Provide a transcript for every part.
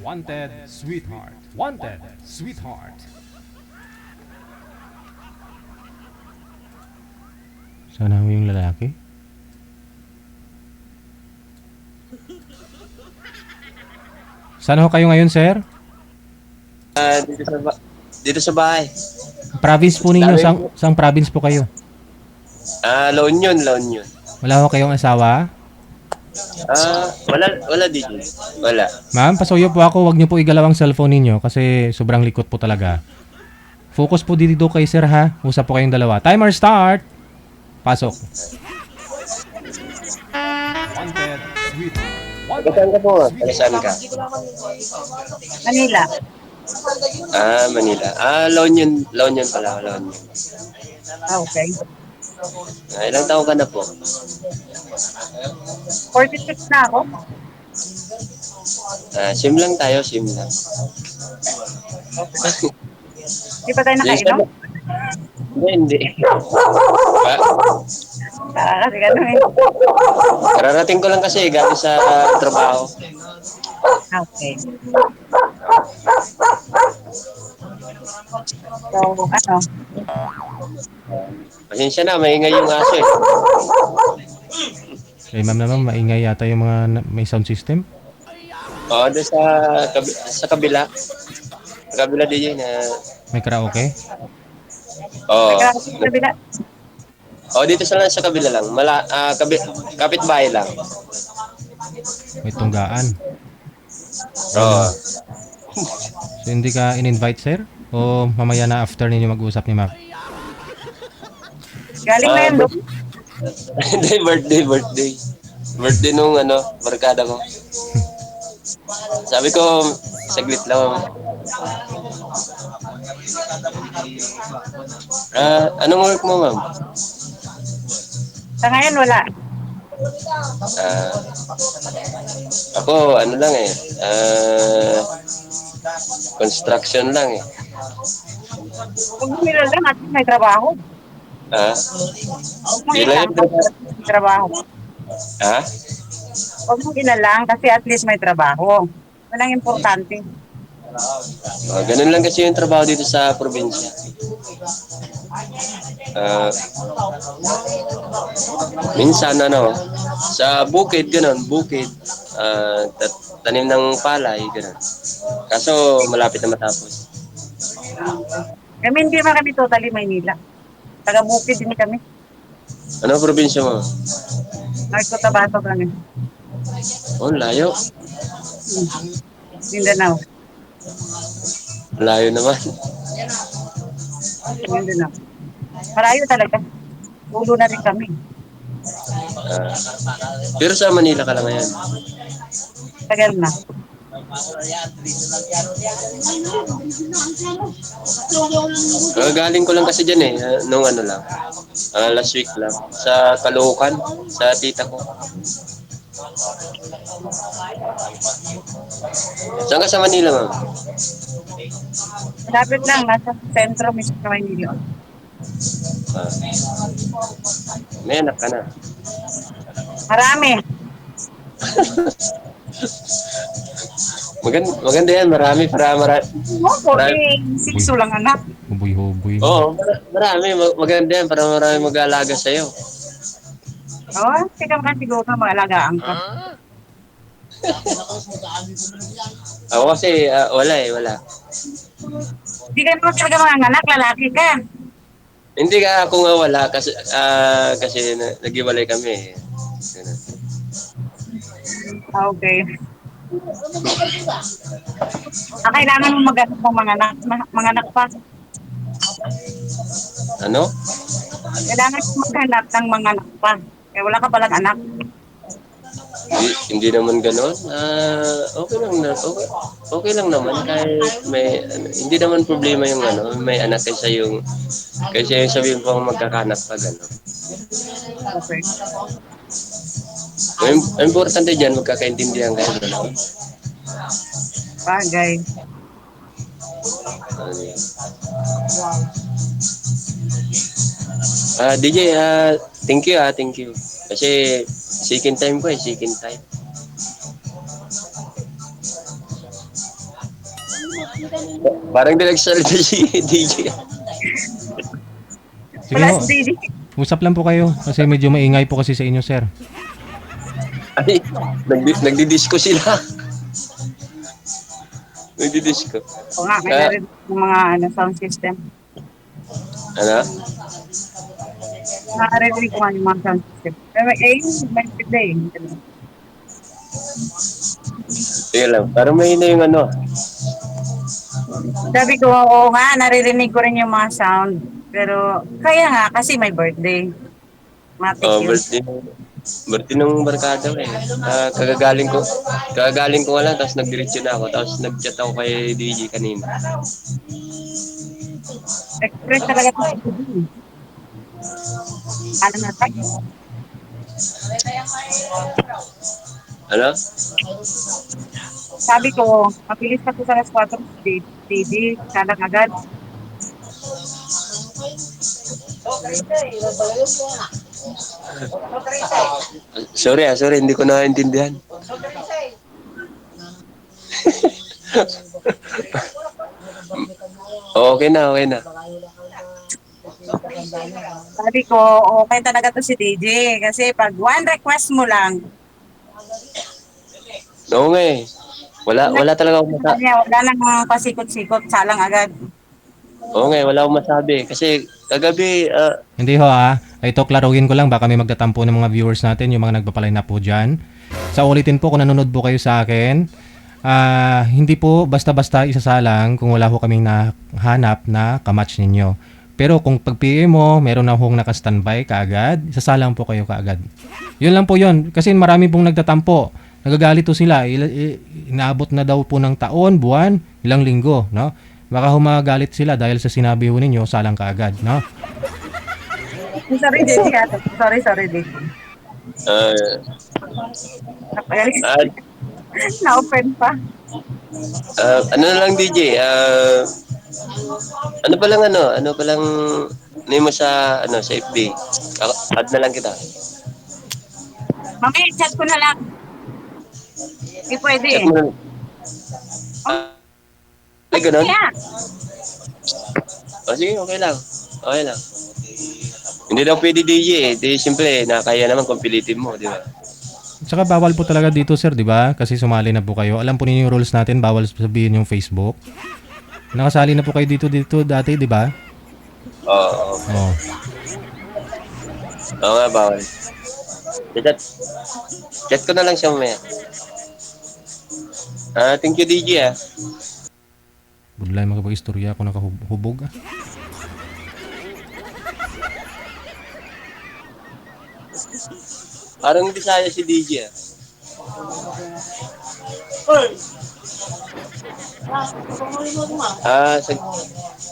Wanted, sweetheart. Wanted, sweetheart. Sana ho yung lalaki. Saan ho kayo ngayon, sir? Dito sa bahay. Province po ninyo, Dami sang province po kayo? La Union, La Union. Wala ho kayong asawa? Wala DJ. Wala. Ma'am, pasuyo po ako. Huwag niyo po igalaw ang cellphone ninyo kasi sobrang likot po talaga. Focus po dito kay sir ha. Usap po kayong dalawa. Timer start! Pasok. Wanted, sweetheart. Taga saan ka po? Taga saan ka? Manila. Manila. La Union. La Union pala. La Union. Okay. Ilang taon ka na po? 46 na ako. Sim lang tayo, sim lang. Okay. Hindi pa tayo Yung nakainom? Hindi. Kasi gano'n eh. Kararating ko lang kasi galing sa trabaho. Okay. So, ano? Pasensya na, maingay yung aso eh. Kay ma'am naman, maingay yata yung mga may sound system. Oo, doon sa kabila. Sa kabila DJ na... May karaoke. Oo. Nagkakaroon sa bila. Dito sa kabila lang. Kapitbahay lang. May tunggaan. Oo. So, hindi ka in-invite, sir? O mamaya na after ninyo mag-usap ni Mac? Galing na yan doon. Hindi, birthday. Birthday nung barkada ko. Sabi ko, saglit lang. Anong work mo, ma'am? Sa ngayon, wala. Ako, ano lang eh. Construction lang eh. Huwag mo nilalang at may trabaho. Huwag mo Ilang ilang kasi at least may trabaho. Ha? Huwag mo ilalang kasi at least may trabaho. Walang importante. Ganun lang kasi yung trabaho dito sa probinsya. Minsan sa bukid, bukid, tanim ng palay, ganun. Kaso malapit na matapos. Kami hindi naman kami totally Maynila. Taga-Bukid din kami. Ano probinsya mo? North Cotabato kami. Layo. Mindanao. Layo naman. Mindanao. Malayo talaga. Ulo na rin kami. Pero sa Manila ka lang ngayon. Tagal na. Galing ko lang kasi dyan eh, nung lang, last week lang, sa Caloocan, sa tita ko. Saan ka sa Manila, ma'am? Malapit lang. Nasa sentro mismo sa Maynila. May anak ka na. Marami. Maganda yan, marami. Oo, 46 lang anak. Huboy-huboy. Oo, marami. Maganda yan para marami mag-aalaga sa'yo. Oo, tika ka siguro na maalagaan ka. Ako kasi, wala. Hindi ka naman talaga mga anak, lalaki ka. Hindi ka ako nga wala kasi nag-iwalay kami. Ganun. Okay. Kailangan mo mag-anak ng mga anak pa. Ano? Kailangan mo maghanap ng mga anak pa. Kaya wala ka palang anak. Hindi naman gano'n. Okay lang na. Okay lang naman kahit may hindi naman problema yung may anak kaysa yung sabihin ko magkakanak pa gano'n. Okay. Ang importante diyan magkakaintindihan kayo gano'n. Bagay. DJ, thank you. Kasi second time ko second time. Parang di nagsalita si DJ. Sige Plus ho, DJ. usap lang po kayo kasi medyo maingay po kasi sa inyo, sir. Ay, nagdi-disco sila. Nagdi-disco. O nga, may Ah, narinig yung mga sound system. ano? Nakarinig ko nga yung mga sound system. Pero yung may pila eh. Sige lang. Parang may na yung ano. Sabi ko, oo nga, naririnig ko rin yung mga sound. Pero, kaya nga, kasi may birthday. Matik Oh, yun. birthday. Birthday ng barkada ko eh. Kagagaling ko nga lang, tapos nagdiretso na ako. Tapos nag-chat ako kay DJ kanina. Express talaga ito si Judy. Ano na tayo? Ano? Sabi ko, mabilis pa ito sa alas 4 si Didi. Kalang agad. Sorry, hindi ko naintindihan. Okay na, okay na. Sabi ko, okay talaga to si DJ. Kasi pag one request mo lang, Oo nga eh. Wala talaga akong masabi. wala nang pasikot-sikot, salang agad. Oo nga eh, wala akong masabi. Kasi kagabi, Hindi ho ay ito klaruhin ko lang baka may magtatampo ng mga viewers natin, yung mga nagpapaline na po dyan. Sa ulitin po kung nanonood po kayo sa akin, hindi po basta-basta isasalang kung wala ho kaming nahanap na kamatch ninyo. Pero kung pag PM mo, meron na hong naka-standby kaagad, isasalang po kayo kaagad. Yun lang po yun. Kasi marami pong nagtatampo. Nagagalit to sila. Inaabot na daw po ng taon, buwan, ilang linggo, no? Baka humagalit sila dahil sa sinabi ho ninyo, salang kaagad, no? Sorry, DJ. Sorry, DJ. uh, at, Na-open pa. ano na lang DJ, ano pa lang name mo sa FB. Add na lang kita. Mamaya, chat ko na lang. Hindi pwede Chat eh. mo na. Ay, ganun? Kaya, O sige, okay lang. Okay lang. Hindi daw pwede DJ eh. Di, siyempre, nakaya naman kung pilitin mo, di ba? Tsaka bawal po talaga dito, sir, di ba? Kasi sumali na po kayo. Alam po ninyo yung rules natin, bawal sabihin yung Facebook. Nakasali na po kayo dito dati, di ba? Oo. Oh. Oo nga, bawal. Chat ko na lang siya mamaya. Thank you DJ ah. Budlay makapag-istorya ako nakahubog. Parang Bisaya si DJ ah.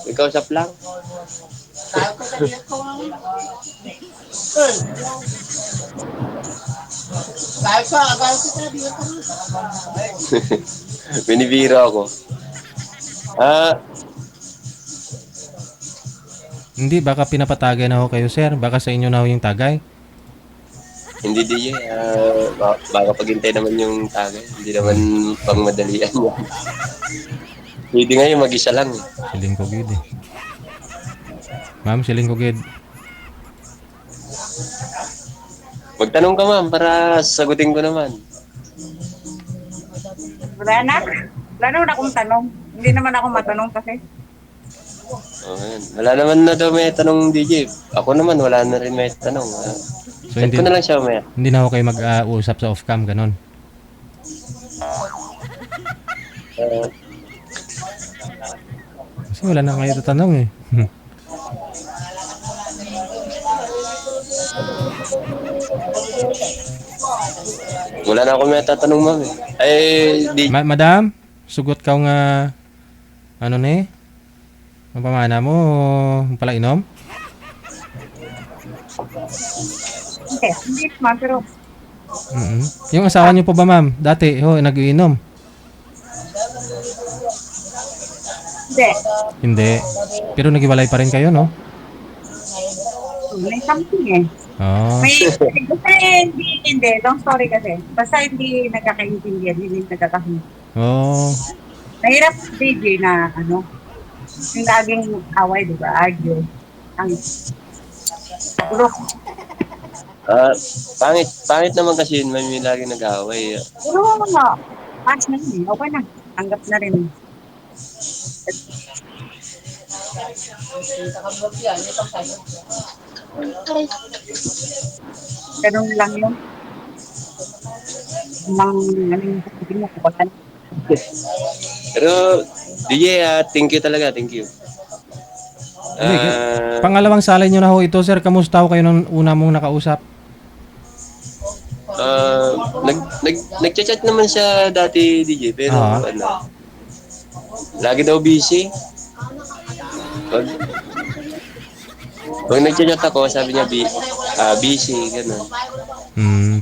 Nagkausap lang. Binibiro ako. Hindi, baka pinapatagay na ho kayo, sir. Baka sa inyo na ho yung tagay. Hindi DJ, baka paghintay naman yung tagay. Hindi naman pang madalian yan. Pwede nga yung mag-isa lang. Siling ko gid eh. Ma'am, siling ko gid. Magtanong ka ma'am para sagutin ko naman. wala na. Wala naman akong tanong. Hindi naman ako matanong kasi. Ayan. Wala naman na daw may tanong DJ. Ako naman wala na rin may tanong. So, Chat ko na lang siya mamaya. hindi na ho kayo mag-usap sa off-cam, ganon. Kasi wala na kayo tatanong eh. Wala na ako may tatanong ma'am eh. Ay, DJ. Madam, sugot ka nga ano ni? Ang pamana mo, pala inom? Hindi naman, pero Yung asawa niyo po ba, ma'am? Dati, nag-iinom? hindi. Hindi. Pero naghiwalay pa rin kayo, no? May something eh. Oh. Basta hindi. Long story kasi. Basta hindi nagkakaintindihan, hindi nagkakahinti. Oh. Mahirap DJ na ano, yung laging away, di ba? Argue. Ang gulo. Pangit naman kasi yun, may lagi nag-aaway. Pero pass na yun eh. Okay na. Tanggap na rin. Ganun lang yun. Nang ano yung sasabihin mo, kapag Pero, DJ, thank you talaga, thank you. Hindi, Ah, pangalawang salay nyo na ho ito, sir. Kamusta ho kayo nung una mong nakausap? nag-chat naman siya dati, DJ, pero Ah. lagi daw busy. Pag, pag nag-chat ako, sabi niya, busy, gano'n. Hmm.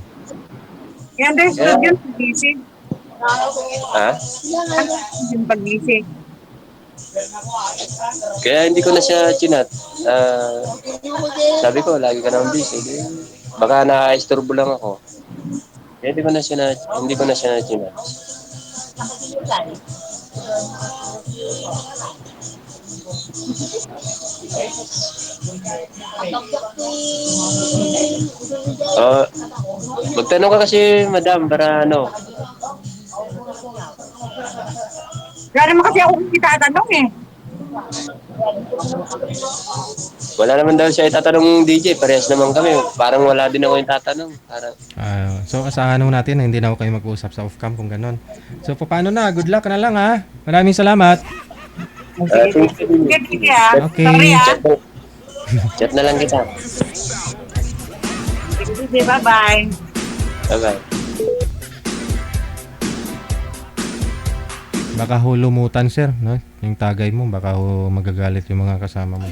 i-understood yun pag-isip. Ha? Yung pag-isip. Kaya hindi ko na siya chinat. Sabi ko, lagi ka naman busy. Baka na-istorbo lang ako. Kaya hindi ko na siya chinat. Uh, Magtanong ka kasi, madam, para ano. Wala naman kasi ako itatanong eh. Wala naman daw siya itatanong DJ. Parehas naman kami. Parang wala din ako yung tatanong. Parang, So, asahan ho natin na hindi na ho kayo mag-usap sa off-cam kung ganon. So, paano na? Good luck na lang ha. Maraming salamat. Sige, sige ah. Okay. Sorry ah. chat na lang kita. Sige, bye-bye. Bye-bye. Baka ho lumutan, sir. No? Yung tagay mo, baka ho magagalit yung mga kasama mo.